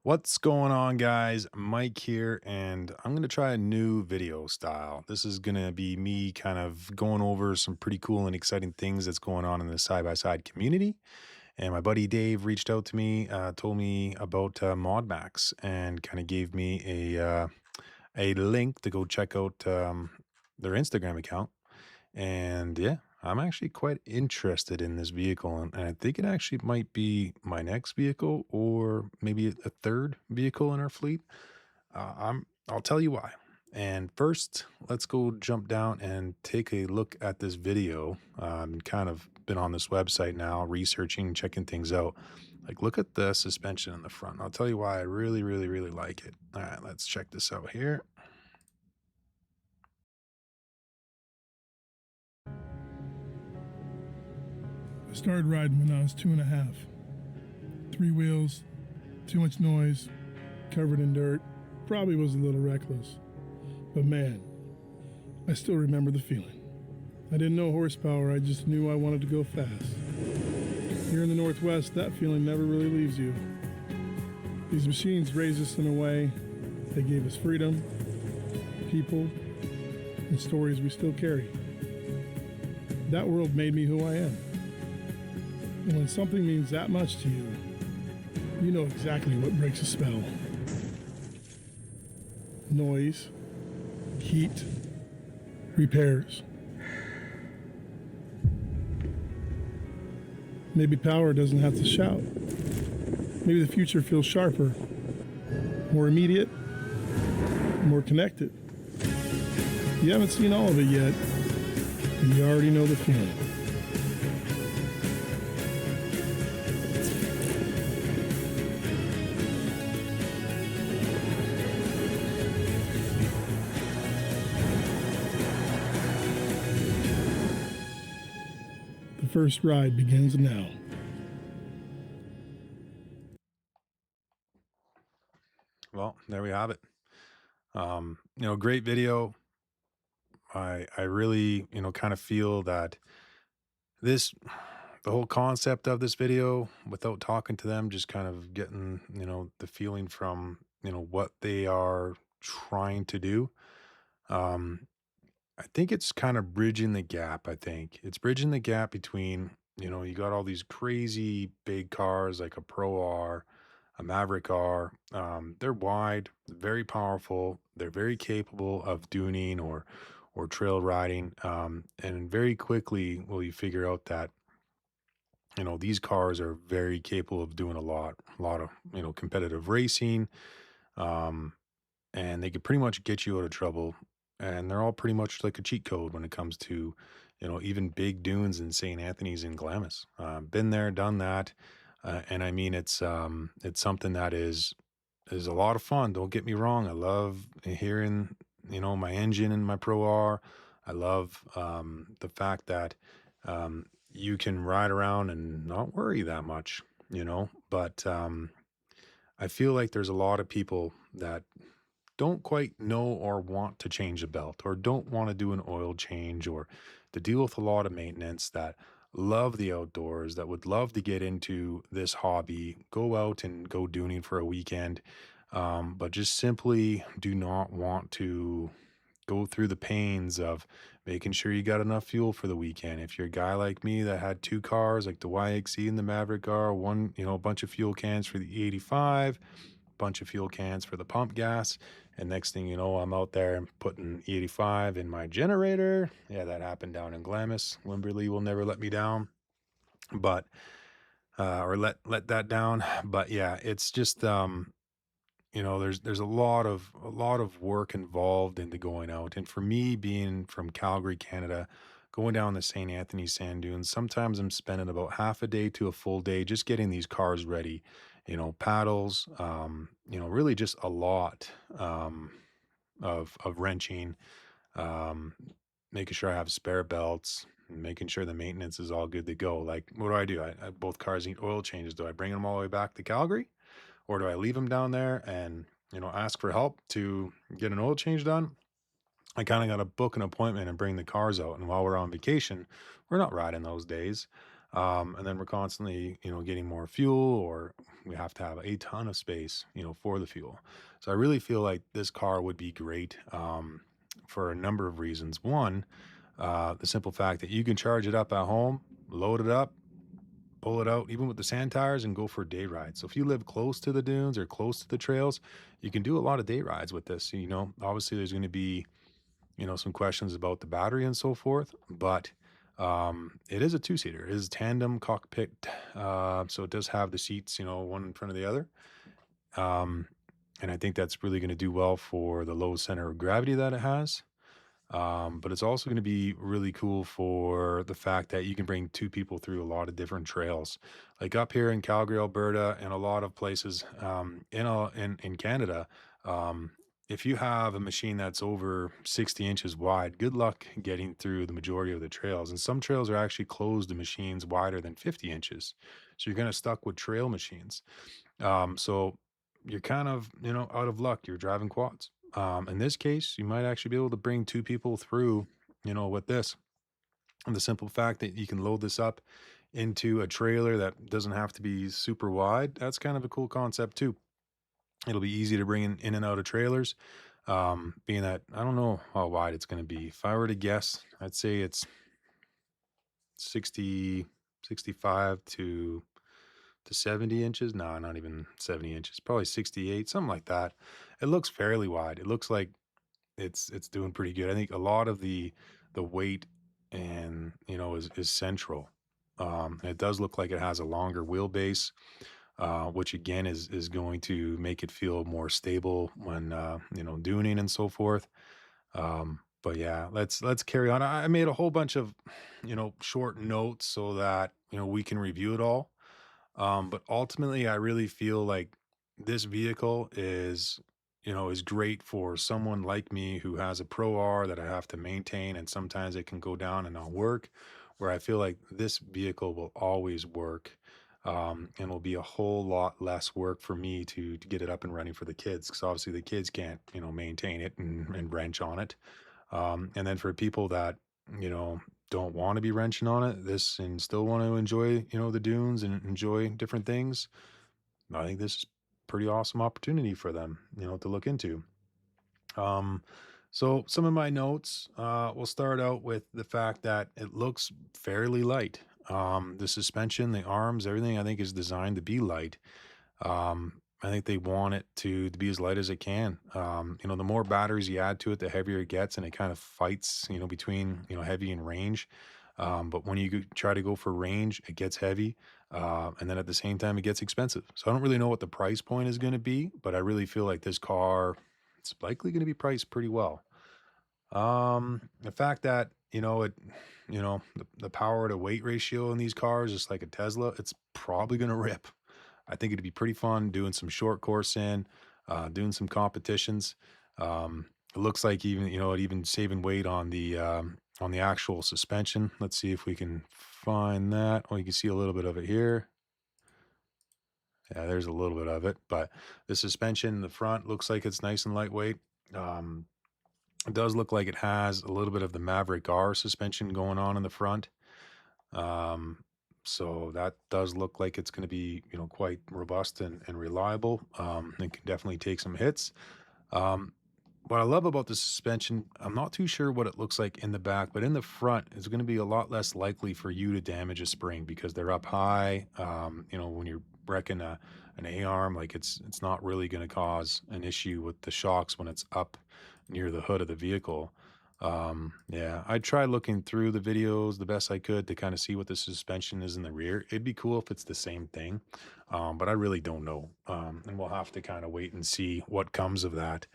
What's going on, guys? Mike here, and I'm going to try a new video style. This is going to be me kind of going over some pretty cool and exciting things that's going on in the side by side community. And my buddy Dave reached out to me, told me about ModMax, and kind of gave me a link to go check out their Instagram account. And yeah, I'm actually quite interested in this vehicle, and I think it actually might be my next vehicle or maybe a third vehicle in our fleet. I'll tell you why. And first, let's go jump down and take a look at this video. Kind of been on this website now, researching, checking things out. Like, look at the suspension in the front. I'll tell you why I really, really, really like it. All right, let's check this out here. I started riding when I was 2.5. 3 wheels, too much noise, covered in dirt, probably was a little reckless. But man, I still remember the feeling. I didn't know horsepower, I just knew I wanted to go fast. Here in the Northwest, that feeling never really leaves you. These machines raised us in a way. They gave us freedom, people, and stories we still carry. That world made me who I am. And when something means that much to you, you know exactly what breaks a spell. Noise, heat, repairs. Maybe power doesn't have to shout. Maybe the future feels sharper, more immediate, more connected. You haven't seen all of it yet, and you already know the feeling. The first ride begins now. Well, there we have it. Great video. I really, kind of feel that this the whole concept of this video, without talking to them, just kind of getting, the feeling from, what they are trying to do. Um, I think it's kind of bridging the gap. I think it's bridging the gap between, you got all these crazy big cars like a Pro R, a Maverick R. They're wide, very powerful. They're very capable of duning or trail riding. And very quickly will you figure out that these cars are very capable of doing a lot of competitive racing. Um, and they could pretty much get you out of trouble. And they're all pretty much like a cheat code when it comes to, even big dunes in St. Anthony's and Glamis. Been there, done that, and I mean it's something that is a lot of fun. Don't get me wrong. I love hearing my engine in my Pro R. I love the fact that you can ride around and not worry that much, But I feel like there's a lot of people that don't quite know or want to change a belt or don't want to do an oil change or to deal with a lot of maintenance, that love the outdoors, that would love to get into this hobby, go out and go dooning for a weekend, but just simply do not want to go through the pains of making sure you got enough fuel for the weekend. If you're a guy like me that had two cars, like the YXE and the Maverick R, one, a bunch of fuel cans for the 85, bunch of fuel cans for the pump gas. And next thing you know, I'm out there and putting 85 in my generator. Yeah, that happened down in Glamis. Wimberley will never let me down, but or let that down. But yeah, it's just there's a lot of work involved into going out. And for me, being from Calgary, Canada, going down the St. Anthony sand dunes, sometimes I'm spending about half a day to a full day just getting these cars ready, paddles, really just a lot of wrenching, um, making sure I have spare belts, making sure the maintenance is all good to go. Like, what do? Both cars need oil changes. Do I bring them all the way back to Calgary? Or do I leave them down there and, ask for help to get an oil change done? I kind of got to book an appointment and bring the cars out. And while we're on vacation, we're not riding those days. And then we're constantly, getting more fuel or we have to have a ton of space, for the fuel. So I really feel like this car would be great for a number of reasons. One, the simple fact that you can charge it up at home, load it up, pull it out, even with the sand tires, and go for a day ride. So if you live close to the dunes or close to the trails, you can do a lot of day rides with this. Obviously there's going to be, some questions about the battery and so forth, but it is a two-seater. It is tandem cockpit. So it does have the seats, one in front of the other. Um, and I think that's really going to do well for the low center of gravity that it has. But it's also going to be really cool for the fact that you can bring two people through a lot of different trails. Like up here in Calgary, Alberta, and a lot of places in Canada. Um, if you have a machine that's over 60 inches wide, good luck getting through the majority of the trails. And some trails are actually closed to machines wider than 50 inches. So you're kind of stuck with trail machines. So you're kind of, out of luck. You're driving quads. In this case, you might actually be able to bring two people through, with this. And the simple fact that you can load this up into a trailer that doesn't have to be super wide, that's kind of a cool concept too. It'll be easy to bring in and out of trailers. Being that I don't know how wide it's going to be. If I were to guess, I'd say it's 60, 65 to 70 inches. No, not even 70 inches, probably 68, something like that. It looks fairly wide. It looks like it's doing pretty good. I think a lot of the weight and is central. And it does look like it has a longer wheelbase, which again is going to make it feel more stable when duning and so forth. But yeah, let's carry on. I made a whole bunch of short notes so that we can review it all. But ultimately, I really feel like this vehicle is great for someone like me who has a Pro R that I have to maintain, and sometimes it can go down and not work. Where I feel like this vehicle will always work, and will be a whole lot less work for me to get it up and running for the kids, because obviously the kids can't maintain it and wrench on it. And then for people that, you know, don't want to be wrenching on it, this and still want to enjoy, the dunes and enjoy different things, I think this is pretty awesome opportunity for them, to look into. Um, so some of my notes, we'll start out with the fact that it looks fairly light. The suspension, the arms, everything I think is designed to be light. I think they want it to be as light as it can. The more batteries you add to it, the heavier it gets, and it kind of fights, between heavy and range. But when you try to go for range, it gets heavy, and then at the same time, it gets expensive. So I don't really know what the price point is going to be, but I really feel like this car, it's likely going to be priced pretty well. The fact that the power to weight ratio in these cars, just like a Tesla, it's probably going to rip. I think it'd be pretty fun doing some short course doing some competitions. It looks like even saving weight on the actual suspension. Let's see if we can find that. Oh, you can see a little bit of it here. Yeah, there's a little bit of it, but the suspension in the front looks like it's nice and lightweight. Um, it does look like it has a little bit of the Maverick R suspension going on in the front. Um, so that does look like it's going to be, quite robust and reliable. It can definitely take some hits. Um, what I love about the suspension, I'm not too sure what it looks like in the back, but in the front, it's going to be a lot less likely for you to damage a spring because they're up high. When you're wrecking an A arm, like it's not really going to cause an issue with the shocks when it's up near the hood of the vehicle. Yeah, I tried looking through the videos the best I could to kind of see what the suspension is in the rear. It'd be cool if it's the same thing, but I really don't know. And we'll have to kind of wait and see what comes of that.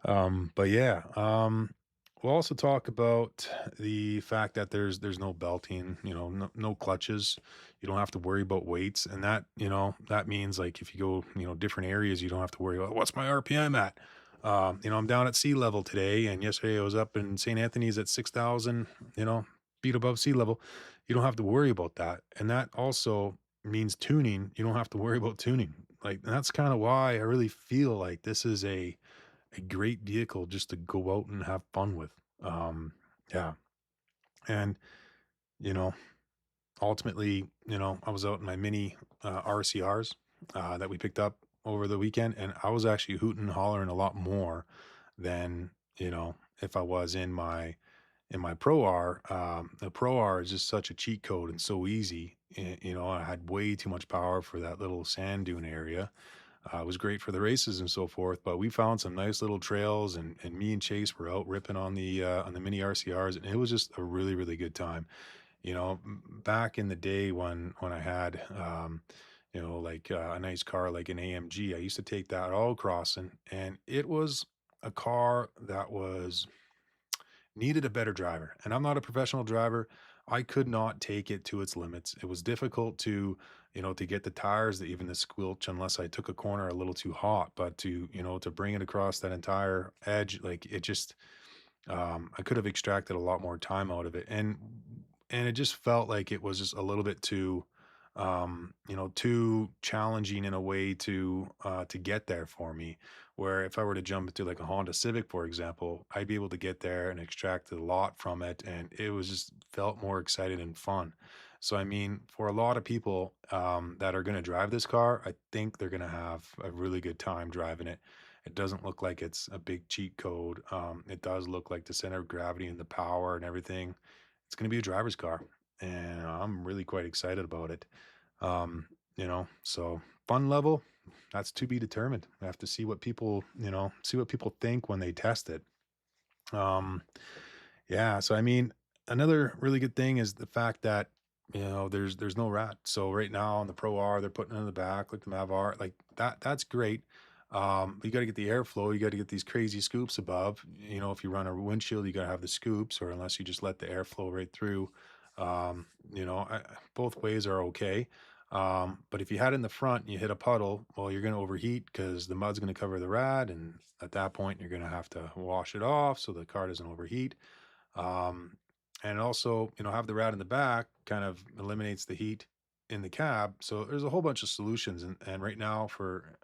But yeah, we'll also talk about the fact that there's no belting, no clutches. You don't have to worry about weights, and that means like if you go, different areas, you don't have to worry about what's my RPM at. I'm down at sea level today, and yesterday I was up in St. Anthony's at 6,000, feet above sea level. You don't have to worry about that, and that also means tuning. You don't have to worry about tuning. Like that's kind of why I really feel like this is a great vehicle just to go out and have fun with. Yeah. And, you know, ultimately, I was out in my mini RCRs. that we picked up over the weekend, and I was actually hooting and hollering a lot more than, if I was in my Pro R. The Pro R is just such a cheat code and so easy. I had way too much power for that little sand dune area. It was great for the races and so forth, but we found some nice little trails, and me and Chase were out ripping on the mini RCRs, and it was just a really really good time. Back in the day when I had like a nice car like an AMG, I used to take that all across, and it was a car that was needed a better driver. And I'm not a professional driver. I could not take it to its limits. It was difficult to get the tires to even the squelch unless I took a corner a little too hot. But to bring it across that entire edge, like it just, I could have extracted a lot more time out of it, and it just felt like it was just a little bit too challenging in a way to get there for me. Where if I were to jump into like a Honda Civic, for example, I'd be able to get there and extract a lot from it, and it was just felt more exciting and fun. So I mean, for a lot of people that are going to drive this car, I think they're going to have a really good time driving it. It doesn't look like it's a big cheat code. It does look like the center of gravity and the power and everything. It's going to be a driver's car, and I'm really quite excited about it. So fun level, that's to be determined. I have to see what people think when they test it. Um, yeah, so I mean, another really good thing is the fact that there's no rat. So right now on the Pro R, they're putting it in the back like the Mav R, like that's great. You got to get the airflow. You got to get these crazy scoops above. If you run a windshield, you got to have the scoops, or unless you just let the airflow right through. Both ways are okay. But if you had it in the front and you hit a puddle, well, you're going to overheat because the mud's going to cover the rad, and at that point, you're going to have to wash it off so the car doesn't overheat. Um, and also, have the rat in the back kind of eliminates the heat in the cab. So there's a whole bunch of solutions. And right now for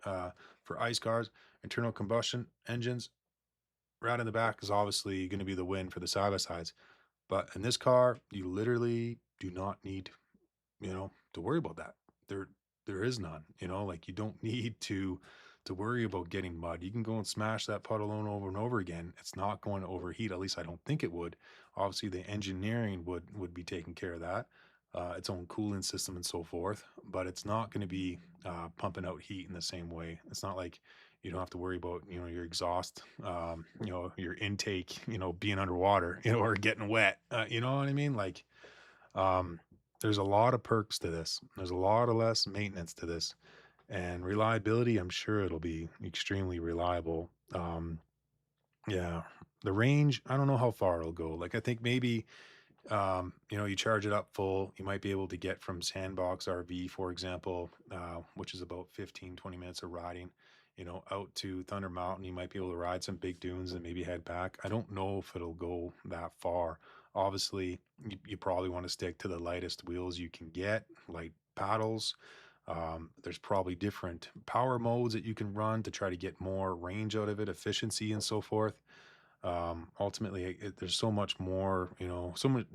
ICE cars, internal combustion engines, rat in the back is obviously going to be the win for the side by sides. But in this car, you literally do not need to worry about that. There there is none, like you don't need to worry about getting mud. You can go and smash that puddle on over and over again. It's not going to overheat. At least I don't think it would. Obviously, the engineering would be taking care of that, its own cooling system and so forth. But it's not going to be pumping out heat in the same way. It's not like you don't have to worry about your exhaust, your intake, being underwater, or getting wet. You know what I mean? Like um, there's a lot of perks to this. There's a lot of less maintenance to this, and reliability. I'm sure it'll be extremely reliable. Yeah, the range. I don't know how far it'll go. Like I think maybe you charge it up full, you might be able to get from Sandbox RV, for example, which is about 15-20 minutes of riding, out to Thunder Mountain. You might be able to ride some big dunes and maybe head back. I don't know if it'll go that far. Obviously, you probably want to stick to the lightest wheels you can get, light paddles. There's probably different power modes that you can run to try to get more range out of it, efficiency, and so forth. Ultimately there's so much more,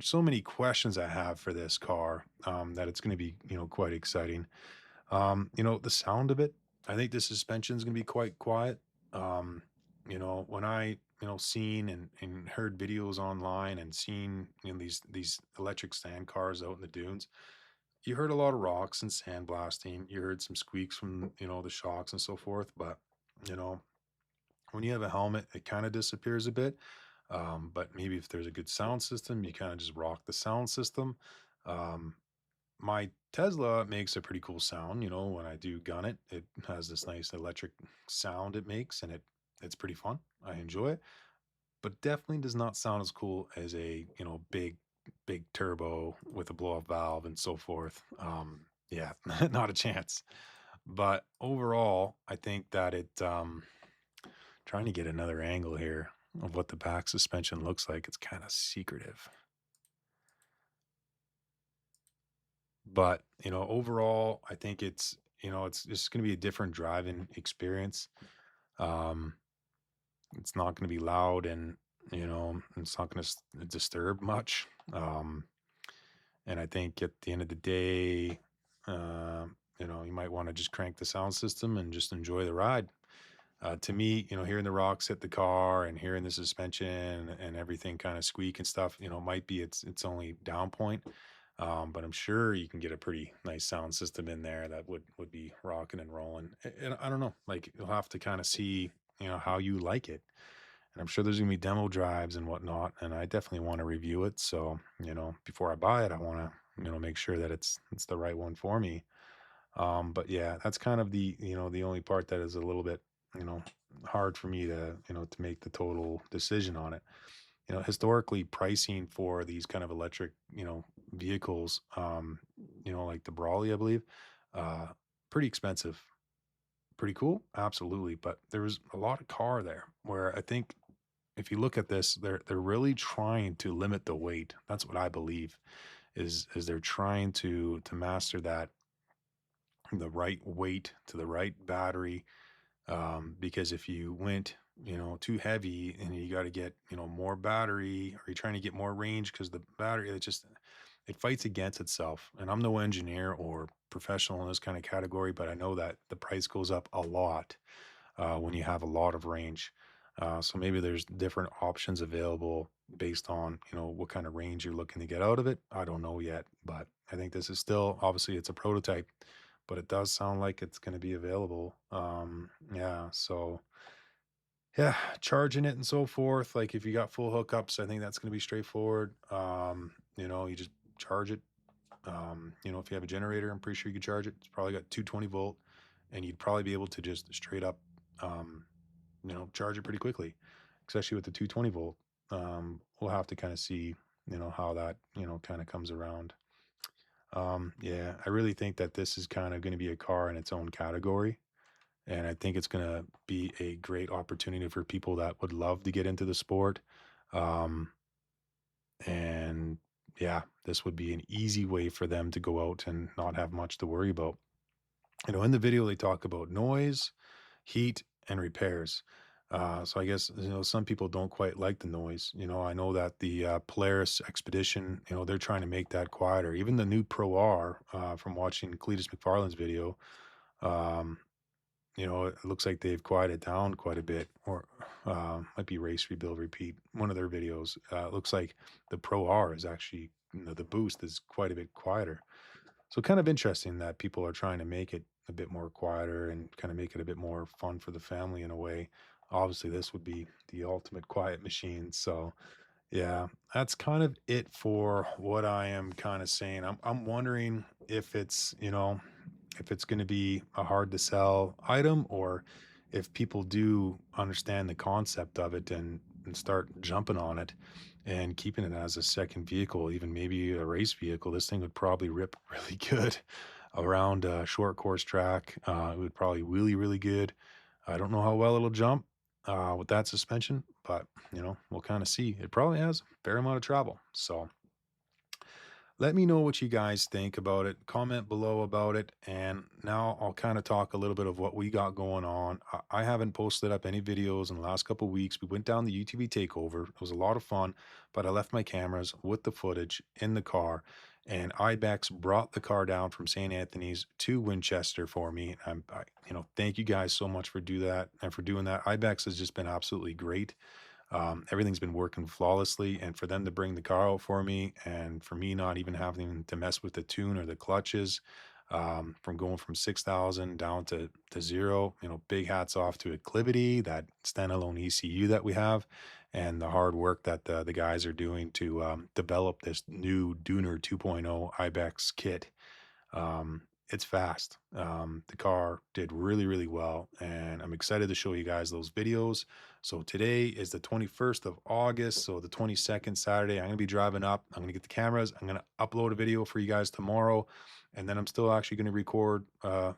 so many questions I have for this car, that it's going to be quite exciting. The sound of it, I think the suspension is going to be quite quiet. When I seen and heard videos online and seen these electric sand cars out in the dunes, you heard a lot of rocks and sand blasting, you heard some squeaks from the shocks and so forth, but you know when you have a helmet, it kind of disappears a bit. But maybe if there's a good sound system, you kind of just rock the sound system. Um, my Tesla makes a pretty cool sound. When I do gun it, it has this nice electric sound it makes, and it's pretty fun. I enjoy it, but definitely does not sound as cool as a big turbo with a blow up valve and so forth. Yeah, not a chance. But overall, I think that trying to get another angle here of what the back suspension looks like. It's kind of secretive. But, overall, I think it's just going to be a different driving experience. Um, it's not going to be loud, and, it's not going to disturb much. And I think at the end of the day, uh, you might want to just crank the sound system and just enjoy the ride. To me, hearing the rocks hit the car and hearing the suspension and everything kind of squeak and stuff, might be its only down point. But I'm sure you can get a pretty nice sound system in there that would be rocking and rolling. And I don't know, like you'll have to kind of see, how you like it. And I'm sure there's gonna be demo drives and whatnot, and I definitely want to review it. So, before I buy it, I want to, make sure that it's the right one for me. But yeah, that's kind of the only part that is a little bit, you know, hard for me to make the total decision on it. Historically pricing for these kind of electric, vehicles, like the Brawley, I believe, uh, pretty expensive. Pretty cool, absolutely. But there was a lot of car there where I think if you look at this, they're really trying to limit the weight. That's what I believe is they're trying to master that the right weight to the right battery, because if you went too heavy and you got to get more battery, or you're trying to get more range because the battery it fights against itself. And I'm no engineer or professional in this kind of category, but I know that the price goes up a lot when you have a lot of range. So maybe there's different options available based on what kind of range you're looking to get out of it. I don't know yet, but I think this is still, obviously it's a prototype, but it does sound like it's going to be available. Yeah, so yeah, charging it and so forth. Like if you got full hookups, I think that's going to be straightforward. You just charge it. If you have a generator, I'm pretty sure you could charge it. It's probably got 220-volt, and you'd probably be able to just straight up, um, charge it pretty quickly, especially with the 220-volt. We'll have to kind of see, how that, kind of comes around. Yeah, I really think that this is kind of going to be a car in its own category. And I think it's going to be a great opportunity for people that would love to get into the sport. Um, and yeah, this would be an easy way for them to go out and not have much to worry about. In the video, they talk about noise, heat, and repairs. So I guess some people don't quite like the noise. I know that the Polaris Expedition, they're trying to make that quieter. Even the new Pro R, from watching Cletus McFarland's video, um, it looks like they've quieted down quite a bit, or might be Race Rebuild Repeat, one of their videos. It looks like the Pro R is actually, the boost is quite a bit quieter. So kind of interesting that people are trying to make it a bit more quieter and kind of make it a bit more fun for the family in a way. Obviously, this would be the ultimate quiet machine. So yeah, that's kind of it for what I am kind of saying. I'm wondering if it's going to be a hard to sell item, or if people do understand the concept of it and start jumping on it and keeping it as a second vehicle, even maybe a race vehicle. This thing would probably rip really good around a short course track. It would probably wheelie really good. I don't know how well it'll jump with that suspension, but we'll kind of see. It probably has a fair amount of travel. So let me know what you guys think about it. Comment below about it. And now I'll kind of talk a little bit of what we got going on. I haven't posted up any videos in the last couple of weeks. We went down the UTV takeover. It was a lot of fun, but I left my cameras with the footage in the car. And Ibex brought the car down from St. Anthony's to Winchester for me. Thank you guys so much for do that and for doing that. Ibex has just been absolutely great. Everything's been working flawlessly, and for them to bring the car out for me, and for me not even having to mess with the tune or the clutches, from going from 6,000 down to zero, big hats off to Acclivity, that standalone ECU that we have, and the hard work that the guys are doing to develop this new Dune 2.0 Ibex kit. It's fast. The car did really, really well, and I'm excited to show you guys those videos. So today is the 21st of August. So the 22nd, Saturday, I'm going to be driving up. I'm going to get the cameras. I'm going to upload a video for you guys tomorrow. And then I'm still actually going to record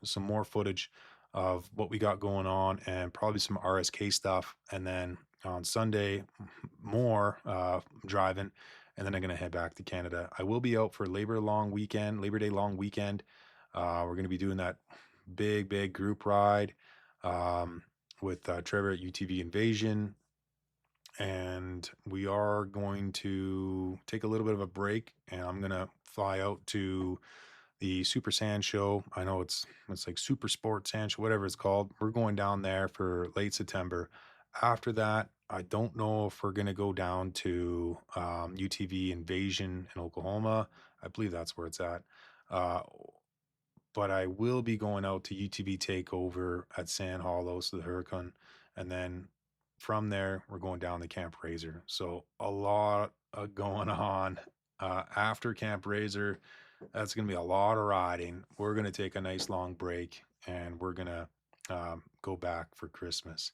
some more footage of what we got going on, and probably some RSK stuff. And then on Sunday, more driving. And then I'm going to head back to Canada. I will be out for Labor Day long weekend. We're going to be doing that big group ride with Trevor at UTV Invasion. And we are going to take a little bit of a break, and I'm going to fly out to the Super Sand Show. I know it's like Super Sport Sand Show, whatever it's called. We're going down there for late September. After that, I don't know if we're gonna go down to UTV Invasion in Oklahoma. I believe that's where it's at. Uh, but I will be going out to UTV Takeover at Sand Hollow, so the Hurricane, and then from there we're going down to Camp Razor. So a lot going on after Camp Razor. That's going to be a lot of riding. We're going to take a nice long break, and we're going to go back for Christmas.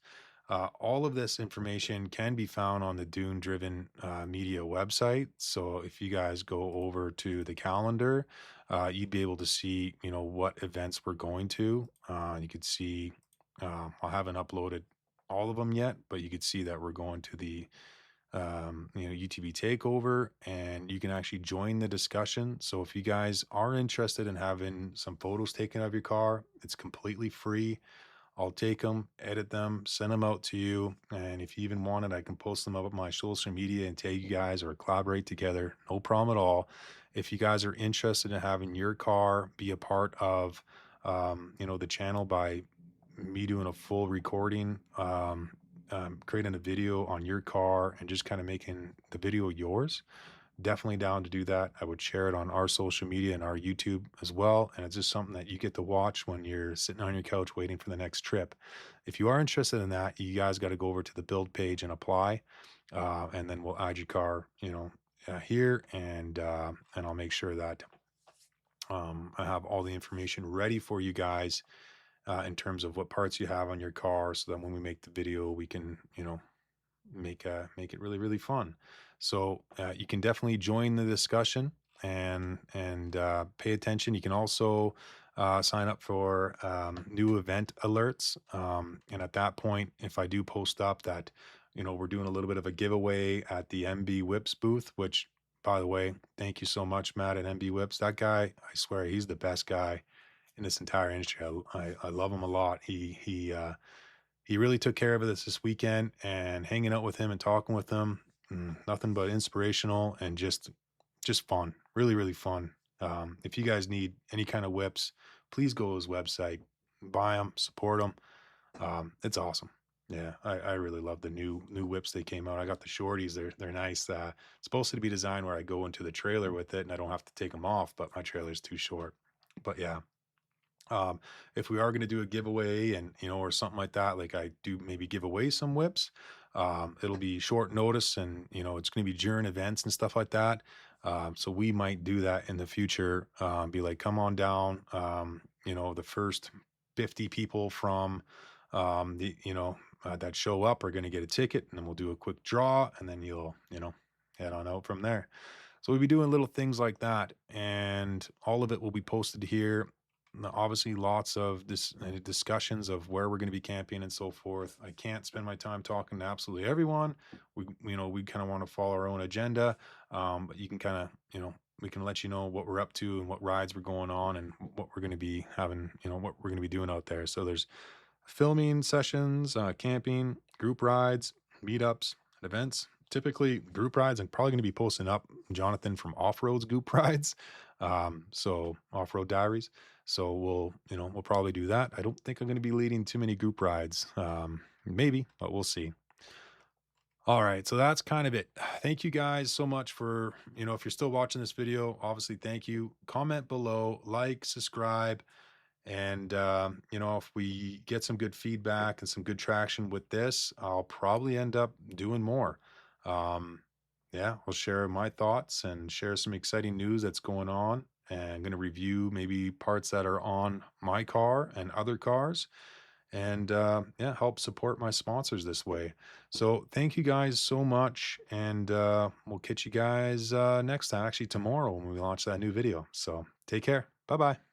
All of this information can be found on the Dune Driven Media website. So if you guys go over to the calendar, you'd be able to see, what events we're going to. You could see, I haven't uploaded all of them yet, but you could see that we're going to the UTV takeover, and you can actually join the discussion. So if you guys are interested in having some photos taken of your car, it's completely free. I'll take them, edit them, send them out to you. And if you even want it, I can post them up on my social media and tag you guys or collaborate together. No problem at all. If you guys are interested in having your car be a part of, the channel by me doing a full recording, creating a video on your car and just kind of making the video yours, definitely down to do that. I would share it on our social media and our YouTube as well. And it's just something that you get to watch when you're sitting on your couch waiting for the next trip. If you are interested in that, you guys got to go over to the build page and apply. And then we'll add your car, here, and I'll make sure that I have all the information ready for you guys in terms of what parts you have on your car, so that when we make the video, we can, make it really really fun. So you can definitely join the discussion and pay attention. You can also sign up for new event alerts, and at that point, if I do post up that we're doing a little bit of a giveaway at the MB Whips booth, which, by the way, thank you so much, Matt at MB Whips. That guy, I swear, he's the best guy in this entire industry. I love him a lot. He really took care of us this weekend, and hanging out with him and talking with him, nothing but inspirational and just fun. Really, really fun. If you guys need any kind of whips, please go to his website, buy them, support them. It's awesome. Yeah, I really love the new whips they came out. I got the shorties. They're nice. It's supposed to be designed where I go into the trailer with it and I don't have to take them off, but my trailer's too short. But yeah, if we are going to do a giveaway and or something like that, like I do maybe give away some whips, it'll be short notice, and it's going to be during events and stuff like that. So we might do that in the future. Be like, come on down. The first 50 people from that show up are going to get a ticket, and then we'll do a quick draw, and then you'll head on out from there. So we'll be doing little things like that, and all of it will be posted here. Obviously, lots of discussions of where we're going to be camping and so forth. I can't spend my time talking to absolutely everyone. We kind of want to follow our own agenda, but you can kind of we can let you know what we're up to and what rides we're going on and what we're going to be having. What we're going to be doing out there. So there's filming sessions, camping, group rides, meetups, and events. Typically, group rides. I'm probably going to be posting up Jonathan from Off Roads group rides, so Off Road Diaries. So we'll probably do that. I don't think I'm going to be leading too many group rides. Maybe, but we'll see. All right, so that's kind of it. Thank you guys so much for, if you're still watching this video, obviously thank you. Comment below, like, subscribe. And, if we get some good feedback and some good traction with this, I'll probably end up doing more. Yeah, I'll share my thoughts and share some exciting news that's going on. And I'm going to review maybe parts that are on my car and other cars, and yeah, help support my sponsors this way. So thank you guys so much. And we'll catch you guys next time, actually tomorrow, when we launch that new video. So take care. Bye bye.